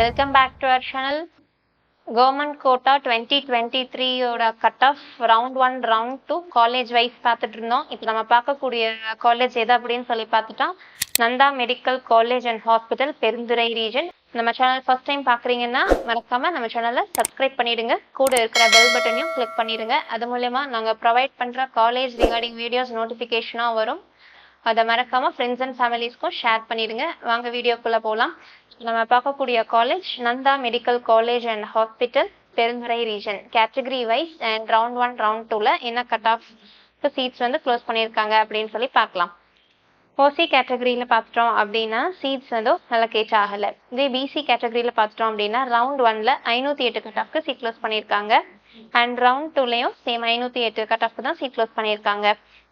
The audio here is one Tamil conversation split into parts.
Welcome back to our channel. Government Quota 2023 ஓட cut off round 1 round 2 college wise பார்த்துட்டு இருந்தோம். இப்போ நம்ம பார்க்கக்கூடிய காலேஜ் எது அப்படின்னு சொல்லி பார்த்துட்டா Nandha medical college and hospital Perundurai region. நம்ம சேனல் ஃபர்ஸ்ட் டைம் பார்க்குறீங்கன்னா மறக்காம நம்ம சேனலை சப்ஸ்கிரைப் பண்ணிடுங்க. கூட இருக்கிற பெல் பட்டனையும் கிளிக் பண்ணிடுங்க. அது மூலயமா நாங்கள் ப்ரொவைட் பண்ணுற காலேஜ் ரிகார்டிங் வீடியோஸ் நோட்டிஃபிகேஷனாக வரும். அதை மறக்காம ஃப்ரெண்ட்ஸ் அண்ட் ஃபேமிலிஸ்க்கும் ஷேர் பண்ணிடுங்க. வாங்க வீடியோக்குள்ள போகலாம். நம்ம பார்க்கக்கூடிய college Nandha medical college and hospital Perundurai region. Category wise and round 1 round 2ல என்ன கட் ஆஃப் சீட்ஸ் வந்து க்ளோஸ் பண்ணியிருக்காங்க அப்படின்னு சொல்லி பார்க்கலாம். ஓசி கேட்டகரியில் பார்த்துட்டோம் அப்படின்னா சீட்ஸ் வந்து அலோகேட் ஆகலை. இதே பிசி கேட்டகரியில் பார்த்துட்டோம் அப்படின்னா ரவுண்ட் 1ல 508 கட் ஆஃப்க்கு சீட் க்ளோஸ் பண்ணியிருக்காங்க. அண்ட் ரவுண்ட் 2லையும் சேம் 508 கட் ஆஃப்க்கு தான் சீட் க்ளோஸ் பண்ணியிருக்காங்க.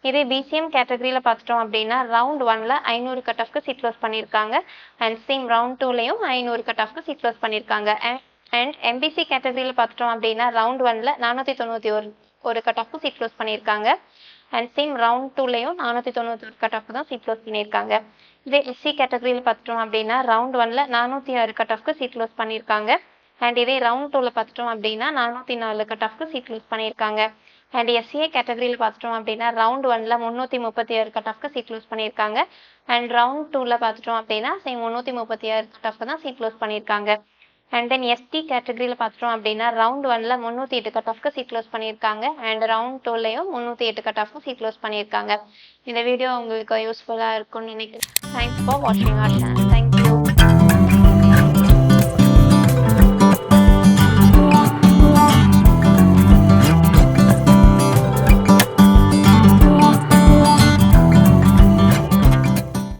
இதே பிசிஎம் கேட்டகரியில் பார்த்துட்டோம் அப்படின்னா ரவுண்ட் 1ல 500 கட் ஆஃப்க்கு சீட் க்ளோஸ் பண்ணியிருக்காங்க. அண்ட் சேம் ரவுண்ட் 2லையும் 500 கட் ஆஃப்க்கு சீட் க்ளோஸ் பண்ணியிருக்காங்க. அண்ட் எம்பிசி கேட்டகரியில் பார்த்துட்டோம் அப்படின்னா ரவுண்ட் 1ல 491 கட் ஆஃப்க்கு சீட் க்ளோஸ் பண்ணியிருக்காங்க. அண்ட் சேம் ரவுண்ட் 2லையும் 491 கட் ஆஃப் தான் சீட் க்ளோஸ் பண்ணியிருக்காங்க. இதே எஸ்சி கேட்டகரியில் பார்த்துட்டோம் அப்படின்னா ரவுண்ட் 1ல 406 கட் ஆஃப்க்கு சீட் க்ளோஸ் பண்ணியிருக்காங்க. அண்ட் இதே ரவுண்ட் 2ல பார்த்துட்டோம் அப்படின்னா 404 கட் ஆஃப்க்கு சீட் க்ளோஸ் பண்ணியிருக்காங்க. அண்ட் எஸ்சிஏ கேட்டகரியில் பார்த்துட்டோம் அப்படின்னா ரவுண்ட் 1ல 336 கட் ஆஃப்க்கு சீட் க்ளோஸ் பண்ணியிருக்காங்க. அண்ட் ரவுண்ட் 2ல பார்த்துட்டோம் அப்படின்னா சேம் 336 கட் ஆஃப் தான் சீட் க்ளோஸ் பண்ணியிருக்காங்க. அண்ட் தென் எஸ்டி கேட்டகரியில் பார்த்துட்டோம் அப்படின்னா ரவுண்ட் 1ல 308 கட் ஆஃப்க்கு சீட் க்ளோஸ் பண்ணியிருக்காங்க. அண்ட் ரவுண்ட் 2லையும் 308 கட் ஆஃப்க்கு சீட் க்ளோஸ் பண்ணியிருக்காங்க. இந்த வீடியோ உங்களுக்கு யூஸ்ஃபுல்லாக இருக்கும்னு நினைக்கிறேன். தேங்க்ஸ் ஃபார் வாட்சிங் அவர் சேனல். தேங்க்யூ.